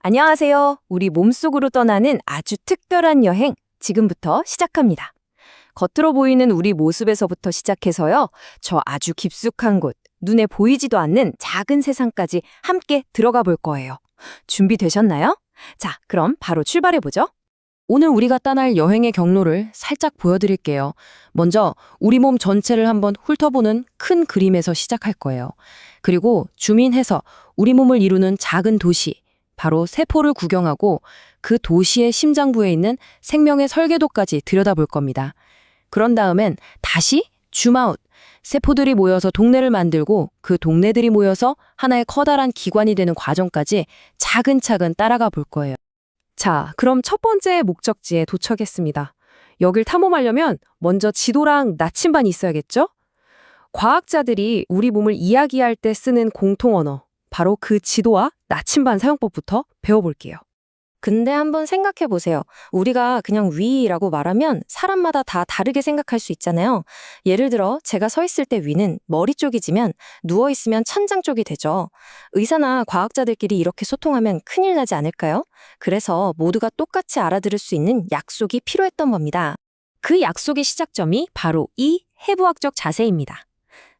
안녕하세요. 우리 몸속으로 떠나는 아주 특별한 여행, 지금부터 시작합니다. 겉으로 보이는 우리 모습에서부터 시작해서요. 저 아주 깊숙한 곳, 눈에 보이지도 않는 작은 세상까지 함께 들어가 볼 거예요. 준비되셨나요? 자, 그럼 바로 출발해보죠. 오늘 우리가 떠날 여행의 경로를 살짝 보여드릴게요. 먼저 우리 몸 전체를 한번 훑어보는 큰 그림에서 시작할 거예요. 그리고 주민해서 우리 몸을 이루는 작은 도시, 바로 세포를 구경하고 그 도시의 심장부에 있는 생명의 설계도까지 들여다볼 겁니다. 그런 다음엔 다시 줌아웃, 세포들이 모여서 동네를 만들고 그 동네들이 모여서 하나의 커다란 기관이 되는 과정까지 차근차근 따라가 볼 거예요. 자, 그럼 첫 번째 목적지에 도착했습니다. 여길 탐험하려면 먼저 지도랑 나침반이 있어야겠죠? 과학자들이 우리 몸을 이야기할 때 쓰는 공통 언어, 바로 그 지도와 나침반 사용법부터 배워볼게요. 근데 한번 생각해 보세요. 우리가 그냥 위라고 말하면 사람마다 다 다르게 생각할 수 있잖아요. 예를 들어 제가 서 있을 때 위는 머리 쪽이지만 누워 있으면 천장 쪽이 되죠. 의사나 과학자들끼리 이렇게 소통하면 큰일 나지 않을까요? 그래서 모두가 똑같이 알아들을 수 있는 약속이 필요했던 겁니다. 그 약속의 시작점이 바로 이 해부학적 자세입니다.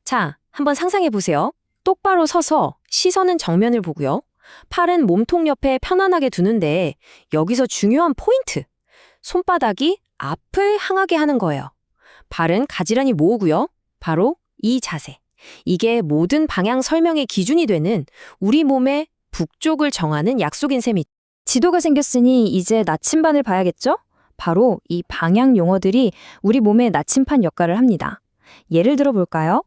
자, 한번 상상해 보세요. 똑바로 서서 시선은 정면을 보고요. 팔은 몸통 옆에 편안하게 두는데 여기서 중요한 포인트! 손바닥이 앞을 향하게 하는 거예요. 발은 가지런히 모으고요. 바로 이 자세. 이게 모든 방향 설명의 기준이 되는 우리 몸의 북쪽을 정하는 약속인 셈이. 지도가 생겼으니 이제 나침반을 봐야겠죠? 바로 이 방향 용어들이 우리 몸의 나침반 역할을 합니다. 예를 들어 볼까요?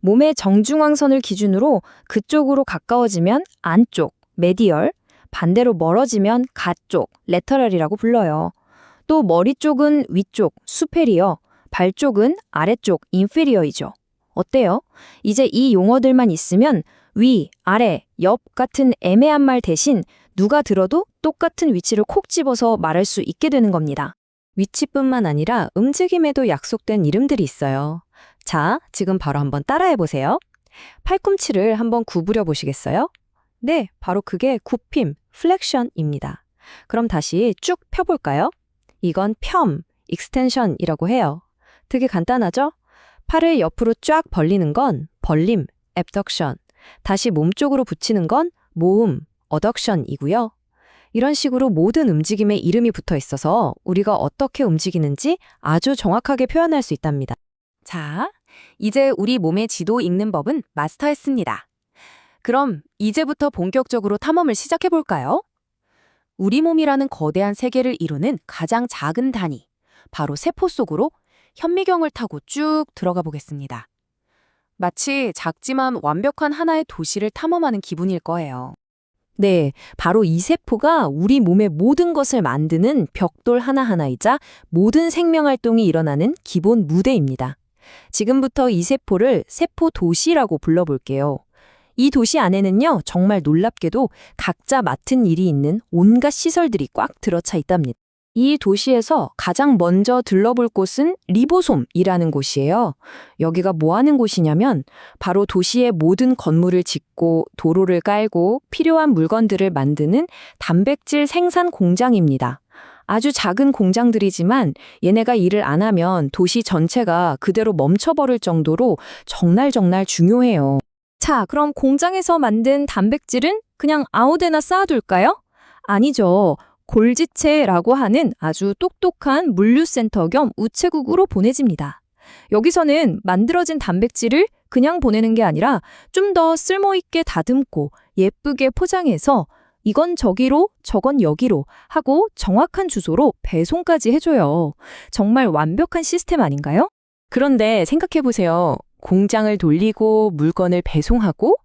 몸의 정중앙선을 기준으로 그쪽으로 가까워지면 안쪽, 메디얼, 반대로 멀어지면 가쪽, 레터럴이라고 불러요. 또 머리 쪽은 위쪽, 수페리어, 발 쪽은 아래쪽, 인페리어이죠. 어때요? 이제 이 용어들만 있으면 위, 아래, 옆 같은 애매한 말 대신 누가 들어도 똑같은 위치를 콕 집어서 말할 수 있게 되는 겁니다. 위치뿐만 아니라 움직임에도 약속된 이름들이 있어요. 자, 지금 바로 한번 따라해보세요. 팔꿈치를 한번 구부려 보시겠어요? 네, 바로 그게 굽힘, 플렉션입니다. 그럼 다시 쭉 펴볼까요? 이건 펴, 익스텐션이라고 해요. 되게 간단하죠? 팔을 옆으로 쫙 벌리는 건 벌림, 앱덕션, 다시 몸쪽으로 붙이는 건 모음, 어덕션이고요. 이런 식으로 모든 움직임에 이름이 붙어 있어서 우리가 어떻게 움직이는지 아주 정확하게 표현할 수 있답니다. 자, 이제 우리 몸의 지도 읽는 법은 마스터했습니다. 그럼 이제부터 본격적으로 탐험을 시작해볼까요? 우리 몸이라는 거대한 세계를 이루는 가장 작은 단위, 바로 세포 속으로 현미경을 타고 쭉 들어가 보겠습니다. 마치 작지만 완벽한 하나의 도시를 탐험하는 기분일 거예요. 네, 바로 이 세포가 우리 몸의 모든 것을 만드는 벽돌 하나하나이자 모든 생명활동이 일어나는 기본 무대입니다. 지금부터 이 세포를 세포 도시라고 불러볼게요. 이 도시 안에는요, 정말 놀랍게도 각자 맡은 일이 있는 온갖 시설들이 꽉 들어차 있답니다. 이 도시에서 가장 먼저 들러볼 곳은 리보솜이라는 곳이에요. 여기가 뭐 하는 곳이냐면 바로 도시의 모든 건물을 짓고 도로를 깔고 필요한 물건들을 만드는 단백질 생산 공장입니다. 아주 작은 공장들이지만 얘네가 일을 안 하면 도시 전체가 그대로 멈춰버릴 정도로 정말 중요해요. 자, 그럼 공장에서 만든 단백질은 그냥 아무데나 쌓아둘까요? 아니죠. 골지체라고 하는 아주 똑똑한 물류센터 겸 우체국으로 보내집니다. 여기서는 만들어진 단백질을 그냥 보내는 게 아니라 좀 더 쓸모있게 다듬고 예쁘게 포장해서 이건 저기로 저건 여기로 하고 정확한 주소로 배송까지 해줘요. 정말 완벽한 시스템 아닌가요? 그런데 생각해보세요. 공장을 돌리고 물건을 배송하고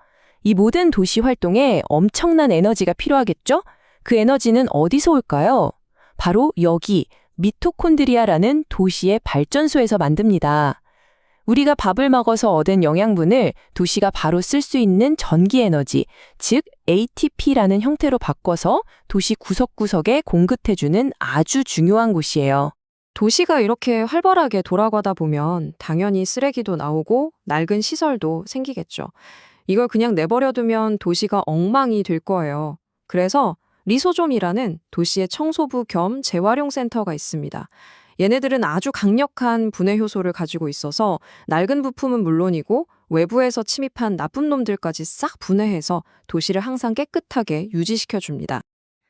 이 모든 도시 활동에 엄청난 에너지가 필요하겠죠? 그 에너지는 어디서 올까요? 바로 여기 미토콘드리아라는 도시의 발전소에서 만듭니다. 우리가 밥을 먹어서 얻은 영양분을 도시가 바로 쓸 수 있는 전기 에너지, 즉 ATP라는 형태로 바꿔서 도시 구석구석에 공급해주는 아주 중요한 곳이에요. 도시가 이렇게 활발하게 돌아가다 보면 당연히 쓰레기도 나오고 낡은 시설도 생기겠죠. 이걸 그냥 내버려두면 도시가 엉망이 될 거예요. 그래서 리소좀이라는 도시의 청소부 겸 재활용 센터가 있습니다. 얘네들은 아주 강력한 분해 효소를 가지고 있어서 낡은 부품은 물론이고 외부에서 침입한 나쁜 놈들까지 싹 분해해서 도시를 항상 깨끗하게 유지시켜줍니다.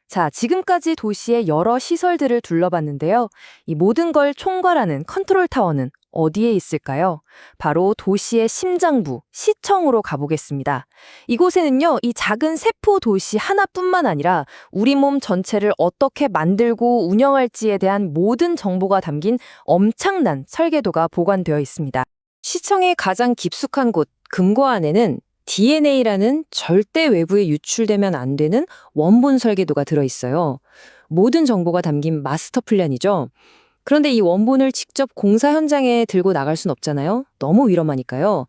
자, 지금까지 도시의 여러 시설들을 둘러봤는데요. 이 모든 걸 총괄하는 컨트롤 타워는 어디에 있을까요? 바로 도시의 심장부, 시청으로 가보겠습니다. 이곳에는요, 이 작은 세포 도시 하나뿐만 아니라 우리 몸 전체를 어떻게 만들고 운영할지에 대한 모든 정보가 담긴 엄청난 설계도가 보관되어 있습니다. 시청의 가장 깊숙한 곳, 금고 안에는 DNA라는 절대 외부에 유출되면 안 되는 원본 설계도가 들어있어요. 모든 정보가 담긴 마스터 플랜이죠. 그런데 이 원본을 직접 공사 현장에 들고 나갈 순 없잖아요. 너무 위험하니까요.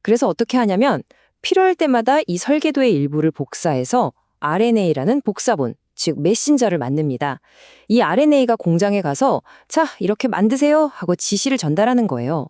그래서 어떻게 하냐면 필요할 때마다 이 설계도의 일부를 복사해서 RNA라는 복사본, 즉 메신저를 만듭니다. 이 RNA가 공장에 가서 자, 이렇게 만드세요 하고 지시를 전달하는 거예요.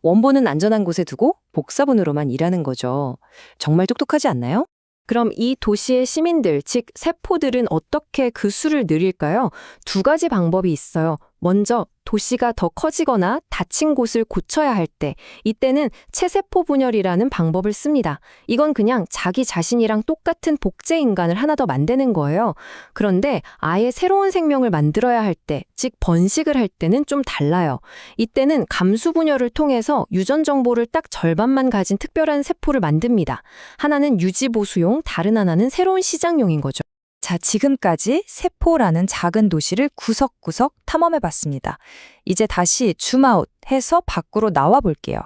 원본은 안전한 곳에 두고 복사본으로만 일하는 거죠. 정말 똑똑하지 않나요? 그럼 이 도시의 시민들, 즉 세포들은 어떻게 그 수를 늘릴까요? 두 가지 방법이 있어요. 먼저 도시가 더 커지거나 다친 곳을 고쳐야 할 때, 이때는 체세포 분열이라는 방법을 씁니다. 이건 그냥 자기 자신이랑 똑같은 복제 인간을 하나 더 만드는 거예요. 그런데 아예 새로운 생명을 만들어야 할 때, 즉 번식을 할 때는 좀 달라요. 이때는 감수 분열을 통해서 유전 정보를 딱 절반만 가진 특별한 세포를 만듭니다. 하나는 유지 보수용, 다른 하나는 새로운 시장용인 거죠. 자, 지금까지 세포라는 작은 도시를 구석구석 탐험해봤습니다. 이제 다시 줌아웃 해서 밖으로 나와 볼게요.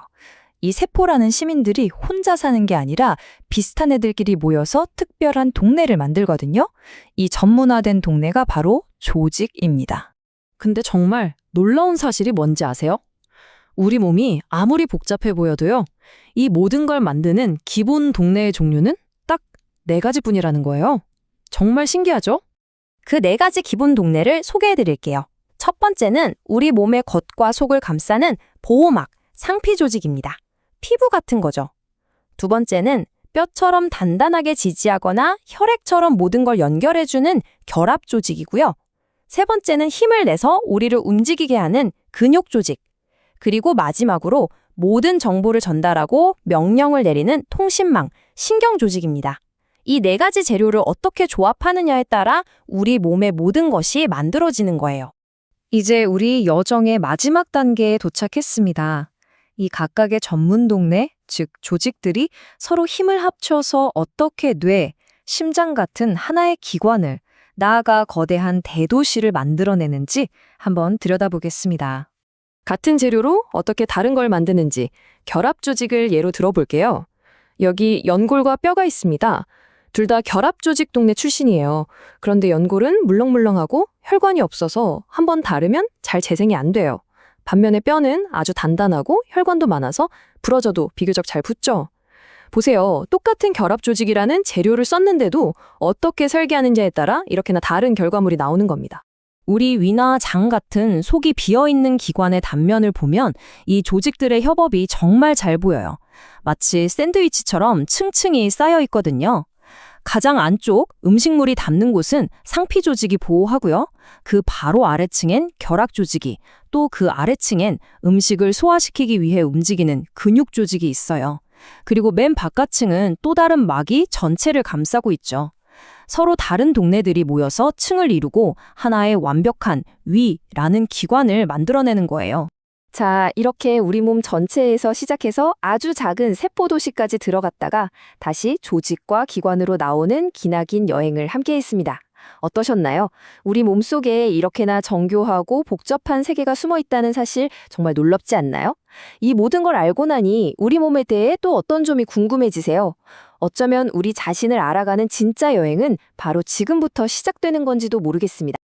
이 세포라는 시민들이 혼자 사는 게 아니라 비슷한 애들끼리 모여서 특별한 동네를 만들거든요. 이 전문화된 동네가 바로 조직입니다. 근데 정말 놀라운 사실이 뭔지 아세요? 우리 몸이 아무리 복잡해 보여도요, 이 모든 걸 만드는 기본 동네의 종류는 딱 4가지뿐이라는 거예요. 정말 신기하죠? 그 4가지 기본 동네를 소개해 드릴게요. 첫 번째는 우리 몸의 겉과 속을 감싸는 보호막, 상피 조직입니다. 피부 같은 거죠. 두 번째는 뼈처럼 단단하게 지지하거나 혈액처럼 모든 걸 연결해주는 결합 조직이고요. 세 번째는 힘을 내서 우리를 움직이게 하는 근육 조직. 그리고 마지막으로 모든 정보를 전달하고 명령을 내리는 통신망, 신경 조직입니다. 이 4가지 재료를 어떻게 조합하느냐에 따라 우리 몸의 모든 것이 만들어지는 거예요. 이제 우리 여정의 마지막 단계에 도착했습니다. 이 각각의 전문 동네, 즉 조직들이 서로 힘을 합쳐서 어떻게 뇌, 심장 같은 하나의 기관을, 나아가 거대한 대도시를 만들어내는지 한번 들여다보겠습니다. 같은 재료로 어떻게 다른 걸 만드는지 결합 조직을 예로 들어볼게요. 여기 연골과 뼈가 있습니다. 둘 다 결합 조직 동네 출신이에요. 그런데 연골은 물렁물렁하고 혈관이 없어서 한번 다르면 잘 재생이 안 돼요. 반면에 뼈는 아주 단단하고 혈관도 많아서 부러져도 비교적 잘 붙죠. 보세요. 똑같은 결합 조직이라는 재료를 썼는데도 어떻게 설계하는지에 따라 이렇게나 다른 결과물이 나오는 겁니다. 우리 위나 장 같은 속이 비어있는 기관의 단면을 보면 이 조직들의 협업이 정말 잘 보여요. 마치 샌드위치처럼 층층이 쌓여 있거든요. 가장 안쪽 음식물이 닿는 곳은 상피 조직이 보호하고요. 그 바로 아래층엔 결합 조직이, 또 그 아래층엔 음식을 소화시키기 위해 움직이는 근육 조직이 있어요. 그리고 맨 바깥층은 또 다른 막이 전체를 감싸고 있죠. 서로 다른 동네들이 모여서 층을 이루고 하나의 완벽한 위라는 기관을 만들어내는 거예요. 자, 이렇게 우리 몸 전체에서 시작해서 아주 작은 세포 도시까지 들어갔다가 다시 조직과 기관으로 나오는 기나긴 여행을 함께 했습니다. 어떠셨나요? 우리 몸속에 이렇게나 정교하고 복잡한 세계가 숨어 있다는 사실 정말 놀랍지 않나요? 이 모든 걸 알고 나니 우리 몸에 대해 또 어떤 점이 궁금해지세요? 어쩌면 우리 자신을 알아가는 진짜 여행은 바로 지금부터 시작되는 건지도 모르겠습니다.